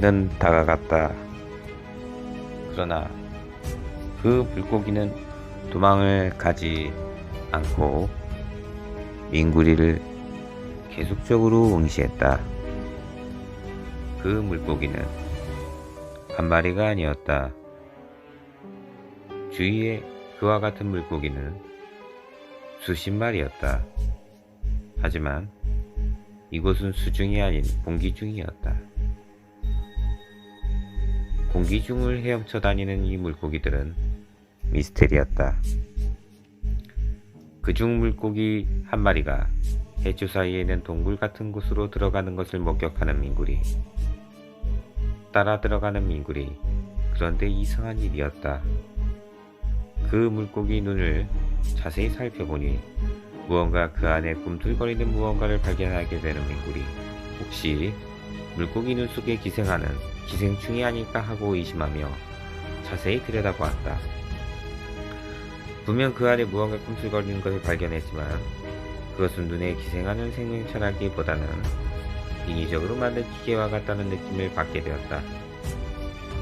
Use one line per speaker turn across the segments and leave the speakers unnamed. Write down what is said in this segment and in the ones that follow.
그는 다가갔다. 그러나 그 물고기는 도망을 가지 않고 민구리를 계속적으로 응시했다. 그 물고기는 한 마리가 아니었다. 주위에 그와 같은 물고기는 수십 마리였다. 하지만 이곳은 수중이 아닌 공기중이었다. 공기중을 헤엄쳐 다니는 이 물고기들은 미스테리였다. 그중 물고기 한 마리가 해초 사이에 있는 동굴 같은 곳으로 들어가는 것을 목격하는 민구리. 따라 들어가는 민구리. 그런데 이상한 일이었다. 그 물고기 눈을 자세히 살펴보니 무언가 그 안에 꿈틀거리는 무언가를 발견하게 되는 민구리. 혹시 물고기 눈 속에 기생하는 기생충이 아닐까 하고 의심하며 자세히 들여다보았다. 분명 그 안에 무언가 꿈틀거리는 것을 발견했지만 그것은 눈에 기생하는 생명체라기보다는 인위적으로 만든 기계와 같다는 느낌을 받게 되었다.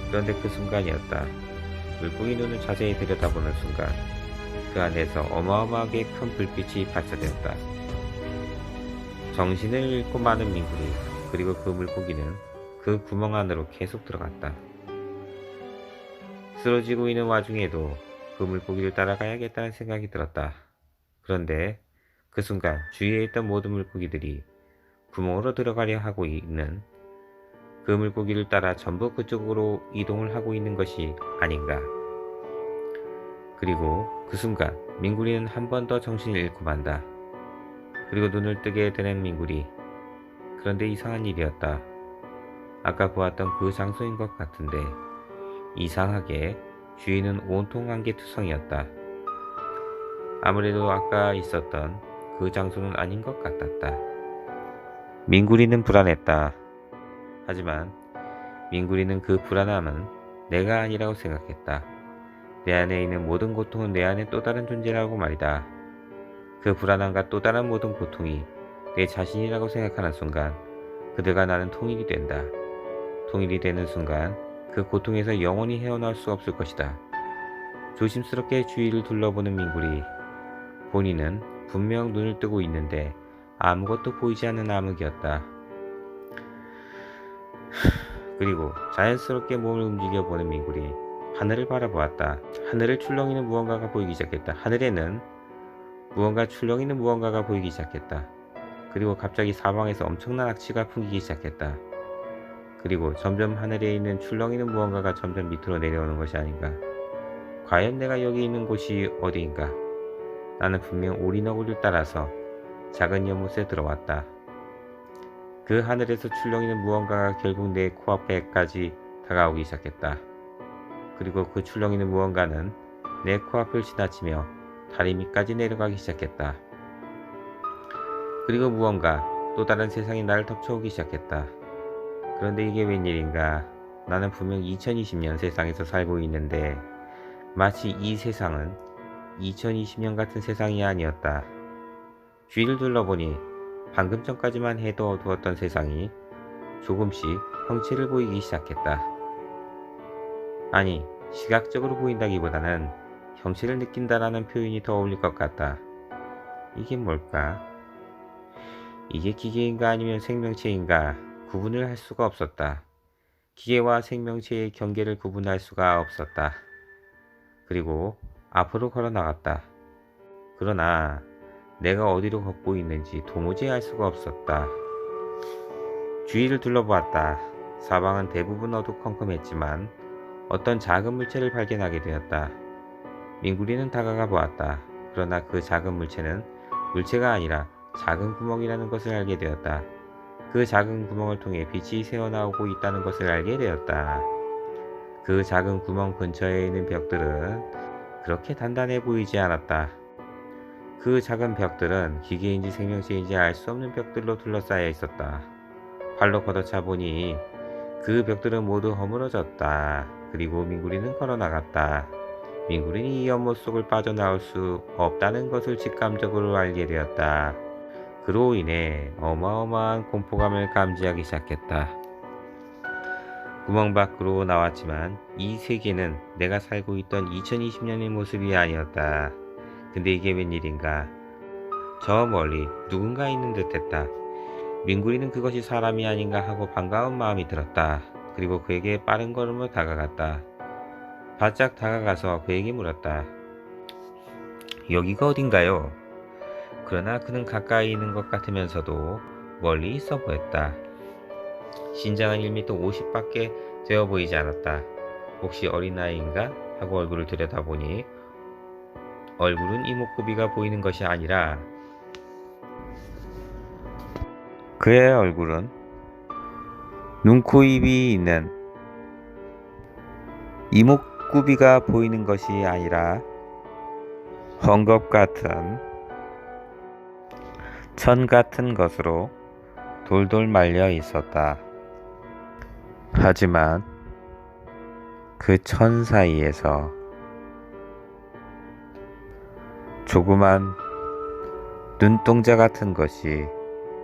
그런데 그 순간이었다. 물고기 눈을 자세히 들여다보는 순간 그 안에서 어마어마하게 큰 불빛이 발사되었다. 정신을 잃고 마는 민구리. 그리고 그 물고기는 그 구멍 안으로 계속 들어갔다. 쓰러지고 있는 와중에도 그 물고기를 따라가야겠다는 생각이 들었다. 그런데 그 순간 주위에 있던 모든 물고기들이 구멍으로 들어가려 하고 있는 그 물고기를 따라 전부 그쪽으로 이동을 하고 있는 것이 아닌가. 그리고 그 순간 민구리는 한 번 더 정신을 잃고 만다. 그리고 눈을 뜨게 되는 민구리. 그런데 이상한 일이었다. 아까 보았던 그 장소인 것 같은데 이상하게 주위는 온통 안개투성이었다. 아무래도 아까 있었던 그 장소는 아닌 것 같았다. 민구리는 불안했다. 하지만 민구리는 그 불안함은 내가 아니라고 생각했다. 내 안에 있는 모든 고통은 내 안에 또 다른 존재라고 말이다. 그 불안함과 또 다른 모든 고통이 내 자신이라고 생각하는 순간 그들과 나는 통일이 된다. 통일이 되는 순간 그 고통에서 영원히 헤어나올 수 없을 것이다. 조심스럽게 주위를 둘러보는 민구리. 본인은 분명 눈을 뜨고 있는데 아무것도 보이지 않는 암흑이었다. 그리고 자연스럽게 몸을 움직여보는 민구리. 하늘을 바라보았다. 하늘을 출렁이는 무언가가 보이기 시작했다. 하늘에는 출렁이는 무언가가 보이기 시작했다. 그리고 갑자기 사방에서 엄청난 악취가 풍기기 시작했다. 그리고 점점 하늘에 있는 출렁이는 무언가가 점점 밑으로 내려오는 것이 아닌가. 과연 내가 여기 있는 곳이 어디인가. 나는 분명 오리너구리를 따라서 작은 연못에 들어왔다. 그 하늘에서 출렁이는 무언가가 결국 내 코앞에까지 다가오기 시작했다. 그리고 그 출렁이는 무언가는 내 코앞을 지나치며 다리 밑까지 내려가기 시작했다. 그리고 무언가 또 다른 세상이 나를 덮쳐오기 시작했다. 그런데 이게 웬일인가. 나는 분명 2020년 세상에서 살고 있는데 마치 이 세상은 2020년 같은 세상이 아니었다. 주위를 둘러보니 방금 전까지만 해도 어두웠던 세상이 조금씩 형체를 보이기 시작했다. 아니, 시각적으로 보인다기보다는 형체를 느낀다라는 표현이 더 어울릴 것 같다. 이게 뭘까? 이게 기계인가 아니면 생명체인가 구분을 할 수가 없었다. 기계와 생명체의 경계를 구분할 수가 없었다. 그리고 앞으로 걸어 나갔다. 그러나 내가 어디로 걷고 있는지 도무지 알 수가 없었다. 주위를 둘러보았다. 사방은 대부분 어두컴컴했지만 어떤 작은 물체를 발견하게 되었다. 민구리는 다가가 보았다. 그러나 그 작은 물체는 물체가 아니라 작은 구멍이라는 것을 알게 되었다. 그 작은 구멍을 통해 빛이 새어나오고 있다는 것을 알게 되었다. 그 작은 구멍 근처에 있는 벽들은 그렇게 단단해 보이지 않았다. 그 작은 벽들은 기계인지 생명체인지 알 수 없는 벽들로 둘러싸여 있었다. 발로 걷어차 보니 그 벽들은 모두 허물어졌다. 그리고 민구리는 걸어나갔다. 민구리는 이 연못 속을 빠져나올 수 없다는 것을 직감적으로 알게 되었다. 그로 인해 어마어마한 공포감을 감지하기 시작했다. 구멍 밖으로 나왔지만 이 세계는 내가 살고 있던 2020년의 모습이 아니었다. 근데 이게 웬일인가? 저 멀리 누군가 있는 듯 했다. 민구리는 그것이 사람이 아닌가 하고 반가운 마음이 들었다. 그리고 그에게 빠른 걸음으로 다가갔다. 바짝 다가가서 그에게 물었다. 여기가 어딘가요? 그러나 그는 가까이 있는 것 같으면서도 멀리 있어 보였다. 신장은 1m 50밖에 되어 보이지 않았다. 혹시 어린아이인가? 하고 얼굴을 들여다보니 얼굴은 이목구비가 보이는 것이 아니라 그의 얼굴은 눈, 코, 입이 있는 이목구비가 보이는 것이 아니라 헝겊 같은 천 같은 것으로 돌돌 말려 있었다. 하지만 그 천 사이에서 조그만 눈동자 같은 것이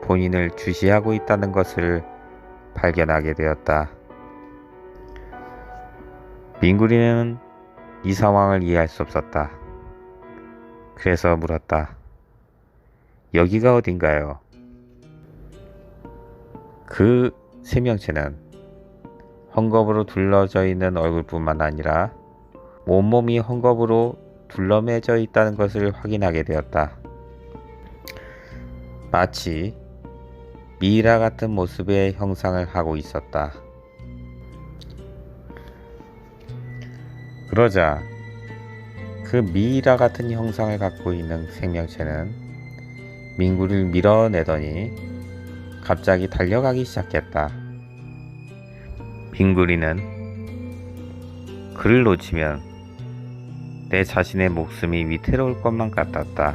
본인을 주시하고 있다는 것을 발견하게 되었다. 민구리는 이 상황을 이해할 수 없었다. 그래서 물었다. 여기가 어딘가요? 그 생명체는 헝겊으로 둘러져 있는 얼굴뿐만 아니라 온몸이 헝겊으로 둘러매져 있다는 것을 확인하게 되었다. 마치 미이라 같은 모습의 형상을 하고 있었다. 그러자 그 미이라 같은 형상을 갖고 있는 생명체는 민구를 밀어내더니 갑자기 달려가기 시작했다. 민구리는 그를 놓치면 내 자신의 목숨이 위태로울 것만 같았다.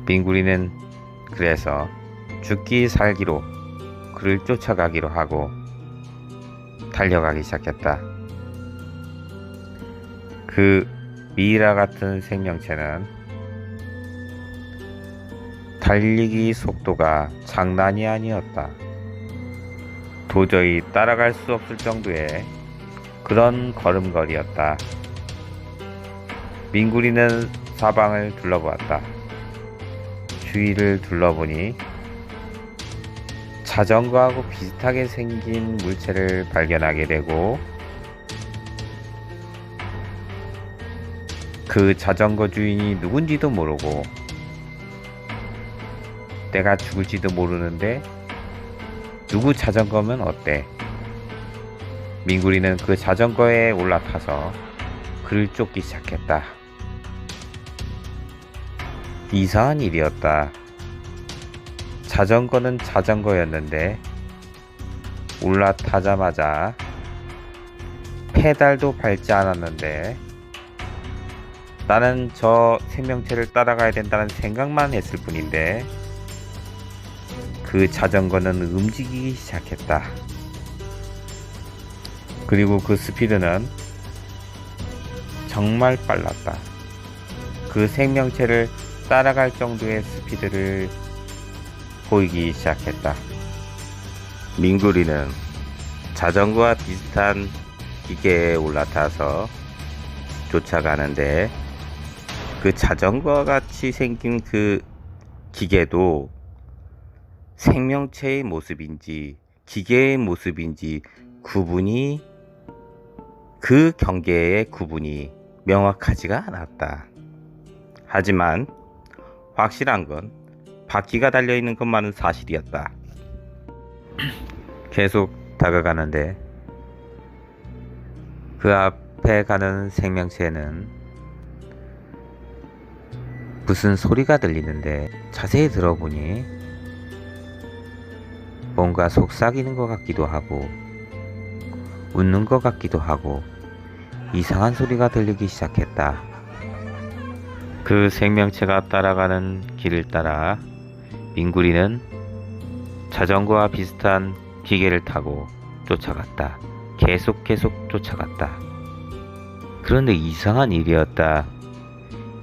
민구리는 그래서 죽기 살기로 그를 쫓아가기로 하고 달려가기 시작했다. 그 미이라 같은 생명체는 달리기 속도가 장난이 아니었다. 도저히 따라갈 수 없을 정도의 그런 걸음걸이였다. 민구리는 사방을 둘러보았다. 주위를 둘러보니 자전거하고 비슷하게 생긴 물체를 발견하게 되고 그 자전거 주인이 누군지도 모르고 내가 죽을지도 모르는데 누구 자전거면 어때? 민구리는 그 자전거에 올라타서 그를 쫓기 시작했다. 이상한 일이었다. 자전거는 자전거였는데 올라타자마자 페달도 밟지 않았는데 나는 저 생명체를 따라가야 된다는 생각만 했을 뿐인데 그 자전거는 움직이기 시작했다. 그리고 그 스피드는 정말 빨랐다. 그 생명체를 따라갈 정도의 스피드를 보이기 시작했다. 민구리는 자전거와 비슷한 기계에 올라타서 쫓아가는데 그 자전거와 같이 생긴 그 기계도 생명체의 모습인지 기계의 모습인지 그 경계의 구분이 명확하지가 않았다. 하지만 확실한 건 바퀴가 달려있는 것만은 사실이었다. 계속 다가가는데 그 앞에 가는 생명체는 무슨 소리가 들리는데 자세히 들어보니 뭔가 속삭이는 것 같기도 하고 웃는 것 같기도 하고 이상한 소리가 들리기 시작했다. 그 생명체가 따라가는 길을 따라 민구리는 자전거와 비슷한 기계를 타고 쫓아갔다. 계속 쫓아갔다. 그런데 이상한 일이었다.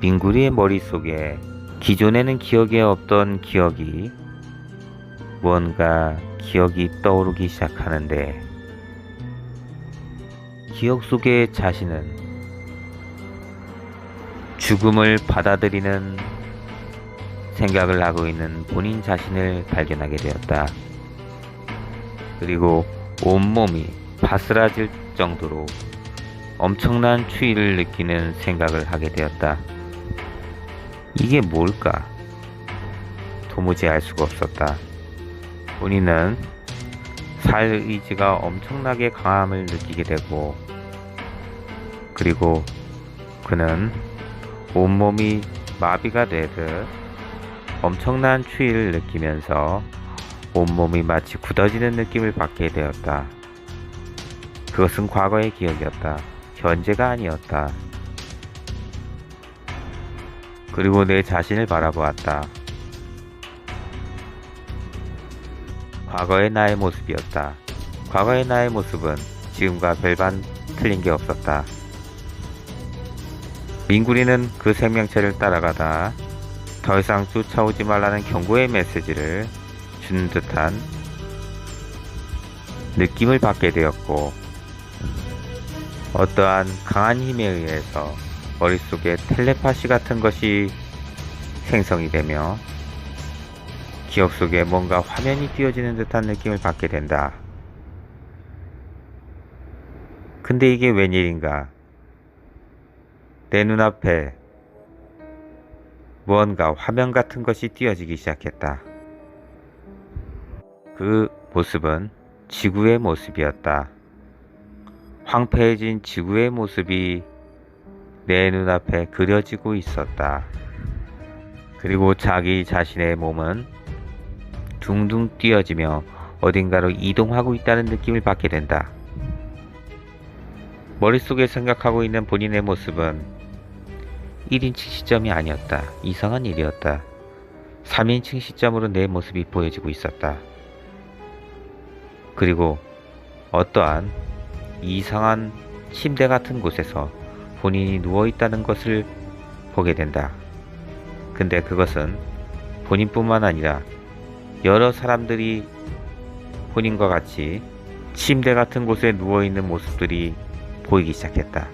민구리의 머릿속에 기존에는 기억에 없던 뭔가 기억이 떠오르기 시작하는데 기억 속의 자신은 죽음을 받아들이는 생각을 하고 있는 본인 자신을 발견하게 되었다. 그리고 온몸이 바스라질 정도로 엄청난 추위를 느끼는 생각을 하게 되었다. 이게 뭘까? 도무지 알 수가 없었다. 본인은 살 의지가 엄청나게 강함을 느끼게 되고, 그리고 그는 온몸이 마비가 되듯 엄청난 추위를 느끼면서 온몸이 마치 굳어지는 느낌을 받게 되었다. 그것은 과거의 기억이었다. 현재가 아니었다. 그리고 내 자신을 바라보았다. 과거의 나의 모습이었다. 과거의 나의 모습은 지금과 별반 틀린 게 없었다. 민구리는 그 생명체를 따라가다 더 이상 쫓아오지 말라는 경고의 메시지를 주는 듯한 느낌을 받게 되었고, 어떠한 강한 힘에 의해서 머릿속에 텔레파시 같은 것이 생성이 되며 기억 속에 뭔가 화면이 띄어지는 듯한 느낌을 받게 된다. 근데 이게 웬일인가? 내 눈앞에 무언가 화면 같은 것이 띄어지기 시작했다. 그 모습은 지구의 모습이었다. 황폐해진 지구의 모습이 내 눈앞에 그려지고 있었다. 그리고 자기 자신의 몸은 둥둥 뛰어지며 어딘가로 이동하고 있다는 느낌을 받게 된다. 머릿속에 생각하고 있는 본인의 모습은 1인칭 시점이 아니었다. 이상한 일이었다. 3인칭 시점으로 내 모습이 보여지고 있었다. 그리고 어떠한 이상한 침대 같은 곳에서 본인이 누워있다는 것을 보게 된다. 근데 그것은 본인뿐만 아니라 여러 사람들이 본인과 같이 침대 같은 곳에 누워있는 모습들이 보이기 시작했다.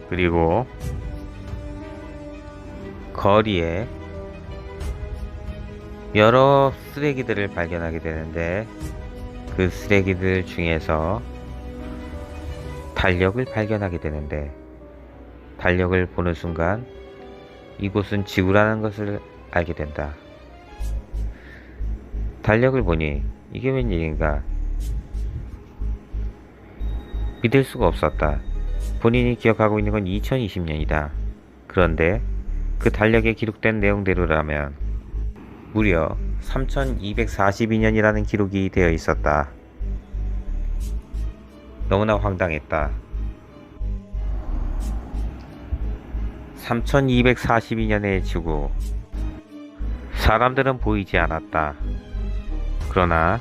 그리고 거리에 여러 쓰레기들을 발견하게 되는데, 그 쓰레기들 중에서 달력을 발견하게 되는데, 달력을 보는 순간 이곳은 지구라는 것을 알게 된다. 달력을 보니 이게 웬일인가? 믿을 수가 없었다. 본인이 기억하고 있는 건 2020년이다. 그런데 그 달력에 기록된 내용대로라면 무려 3242년이라는 기록이 되어 있었다. 너무나 황당했다. 3242년의 지구. 사람들은 보이지 않았다. 그러나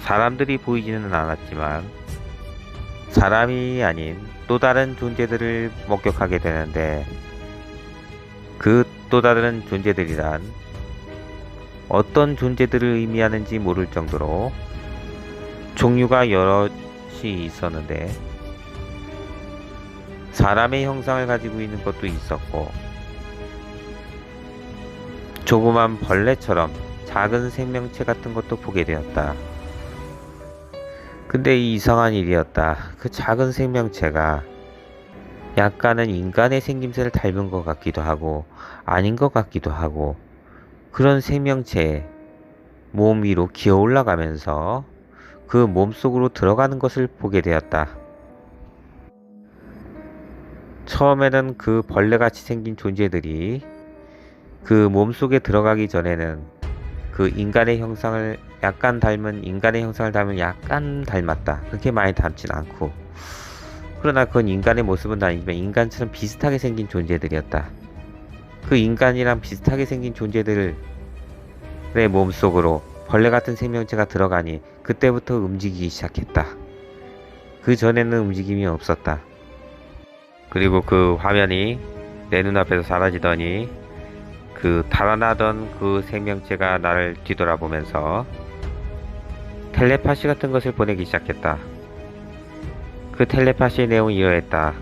사람들이 보이지는 않았지만 사람이 아닌 또 다른 존재들을 목격하게 되는데, 그 또 다른 존재들이란 어떤 존재들을 의미하는지 모를 정도로 종류가 여럿이 있었는데, 사람의 형상을 가지고 있는 것도 있었고, 조그만 벌레처럼 작은 생명체 같은 것도 보게 되었다. 근데 이상한 일이었다. 그 작은 생명체가 약간은 인간의 생김새를 닮은 것 같기도 하고 아닌 것 같기도 하고, 그런 생명체의 몸 위로 기어 올라가면서 그 몸속으로 들어가는 것을 보게 되었다. 처음에는 그 벌레같이 생긴 존재들이 그 몸속에 들어가기 전에는 그 인간의 형상을 약간 닮은 약간 닮았다. 그렇게 많이 닮진 않고, 그러나 그건 인간의 모습은 아니지만 인간처럼 비슷하게 생긴 존재들이었다. 그 인간이랑 비슷하게 생긴 존재들의 몸속으로 벌레 같은 생명체가 들어가니 그때부터 움직이기 시작했다. 그 전에는 움직임이 없었다. 그리고 그 화면이 내 눈앞에서 사라지더니 그 달아나던 그 생명체가 나를 뒤돌아보면서 텔레파시 같은 것을 보내기 시작했다. 그 텔레파시의 내용이 이러했다.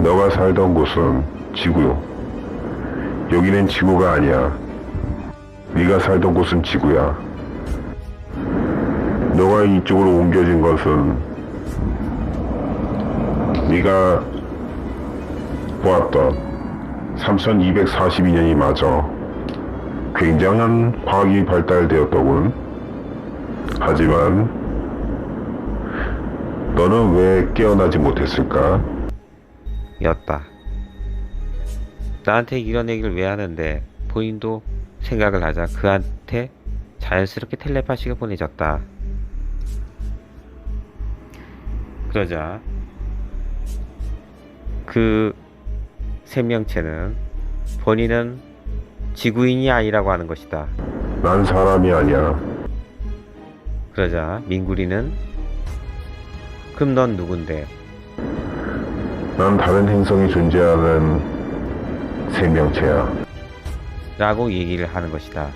너가 살던 곳은 지구요. 여기는 지구가 아니야. 네가 살던 곳은 지구야. 너가 이쪽으로 옮겨진 것은 네가 보았던 3242년이 맞아. 굉장한 과학이 발달되었더군. 하지만 너는 왜 깨어나지 못했을까?
였다. 나한테 이런 얘기를 왜 하는데 본인도 생각을 하자 그한테 자연스럽게 텔레파시가 보내졌다. 그러자 그 생명체는 본인은 지구인이 아니라고 하는 것이다.
난 사람이 아니야.
그러자 민구리는 그럼 넌 누군데?
난 다른 행성에 존재하는 생명체야.
라고 얘기를 하는 것이다.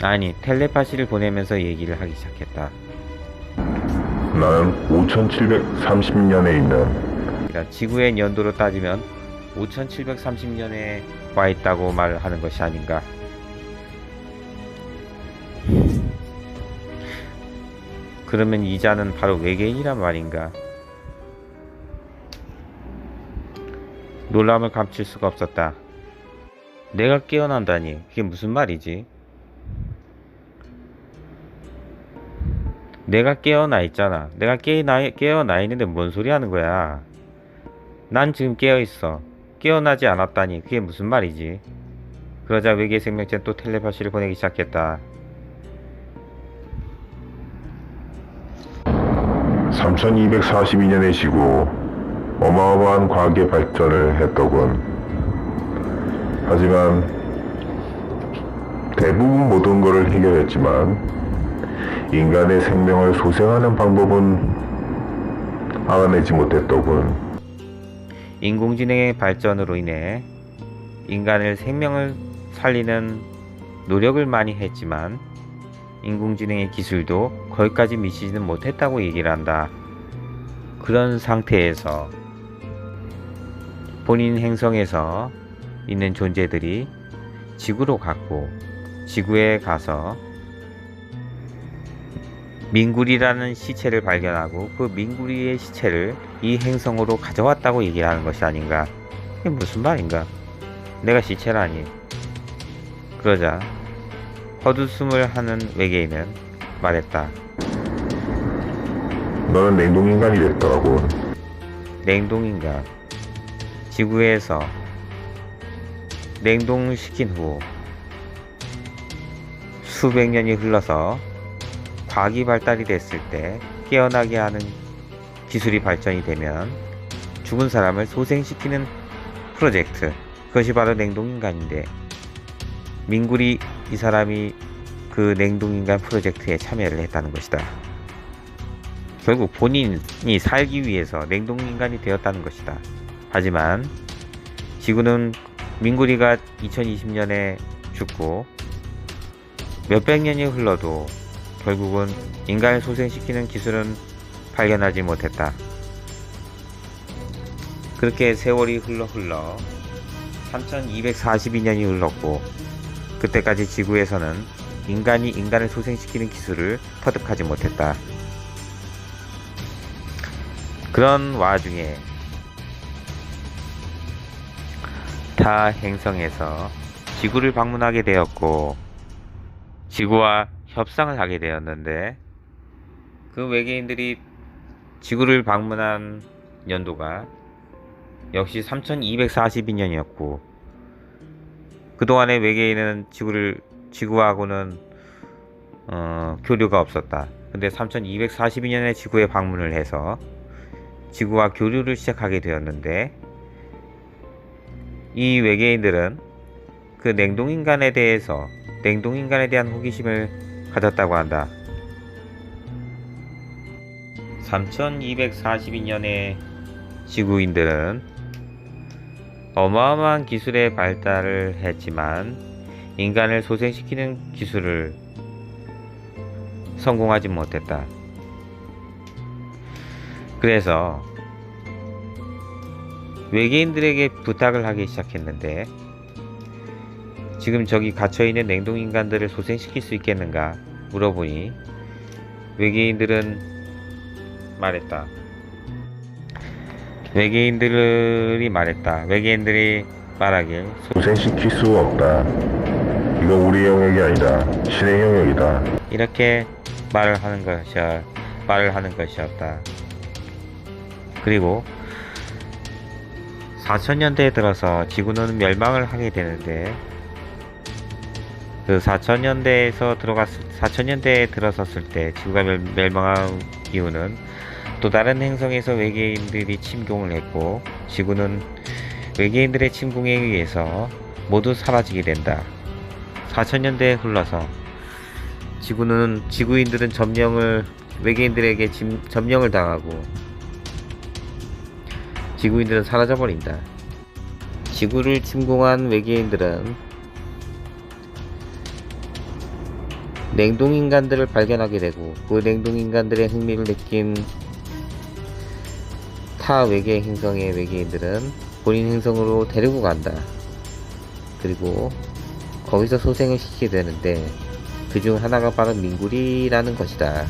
아니 텔레파시를 보내면서 얘기를 하기 시작했다.
나는 5730년에 있는
그러니까 지구의 연도로 따지면 5730년에 와 있다고 말하는 것이 아닌가. 그러면 이자는 바로 외계인이란 말인가. 놀람을 감출 수가 없었다. 내가 깨어난다니 그게 무슨 말이지? 내가 깨어나 있잖아. 내가 깨어나 있는데 뭔 소리 하는 거야? 난 지금 깨어 있어. 깨어나지 않았다니 그게 무슨 말이지? 그러자 외계 생명체는 또 텔레파시를 보내기 시작했다.
3242년의 지구, 어마어마한 과학의 발전을 했더군. 하지만 대부분 모든 것을 해결했지만 인간의 생명을 소생하는 방법은 알아내지 못했더군.
인공지능의 발전으로 인해 인간의 생명을 살리는 노력을 많이 했지만 인공지능의 기술도 거기까지 미치지는 못했다고 얘기를 한다. 그런 상태에서 본인 행성에서 있는 존재들이 지구로 갔고 지구에 가서 민구리라는 시체를 발견하고 그 민구리의 시체를 이 행성으로 가져왔다고 얘기를 하는 것이 아닌가. 이게 무슨 말인가? 내가 시체라니. 그러자 헛웃음을 하는 외계인은 말했다.
너는 냉동인간이 됐더군.
냉동인간. 지구에서 냉동시킨 후 수백 년이 흘러서 과학이 발달이 됐을 때 깨어나게 하는 기술이 발전이 되면 죽은 사람을 소생시키는 프로젝트, 그것이 바로 냉동인간인데 민구리 이 사람이 그 냉동인간 프로젝트에 참여를 했다는 것이다. 결국 본인이 살기 위해서 냉동인간이 되었다는 것이다. 하지만 지구는 민구리가 2020년에 죽고 몇백 년이 흘러도 결국은 인간을 소생시키는 기술은 발견하지 못했다. 그렇게 세월이 흘러 3242년이 흘렀고 그때까지 지구에서는 인간이 인간을 소생시키는 기술을 터득하지 못했다. 그런 와중에 타 행성에서 지구를 방문하게 되었고 지구와 협상을 하게 되었는데 그 외계인들이 지구를 방문한 연도가 역시 3242년이었고 그동안의 외계인은 지구하고는 교류가 없었다. 근데 3242년에 지구에 방문을 해서 지구와 교류를 시작하게 되었는데 이 외계인들은 그 냉동인간에 대한 호기심을 가졌다고 한다. 3242년에 지구인들은 어마어마한 기술의 발달을 했지만 인간을 소생시키는 기술을 성공하지 못했다. 그래서 외계인들에게 부탁을 하기 시작했는데, 지금 저기 갇혀있는 냉동인간들을 소생시킬 수 있겠는가 물어보니 외계인들이 말하길
소생시킬 수 없다. 이건 우리 영역이 아니다. 신의 영역이다.
이렇게 말을 하는 것이었다. 그리고 4000년대에 들어서 지구는 멸망을 하게 되는데, 그 4000년대에 들어섰을 때 지구가 멸망한 이유는 또 다른 행성에서 외계인들이 침공을 했고, 지구는 외계인들의 침공에 의해서 모두 사라지게 된다. 4000년대에 흘러서 지구인들은 외계인들에게 점령을 당하고 지구인들은 사라져버린다. 지구를 침공한 외계인들은 냉동인간들을 발견하게 되고, 그 냉동인간들의 흥미를 느낀 타 외계 행성의 외계인들은 본인 행성으로 데리고 간다. 그리고 거기서 소생을 시키게 되는데, 그중 하나가 바로 민구리라는 것이다.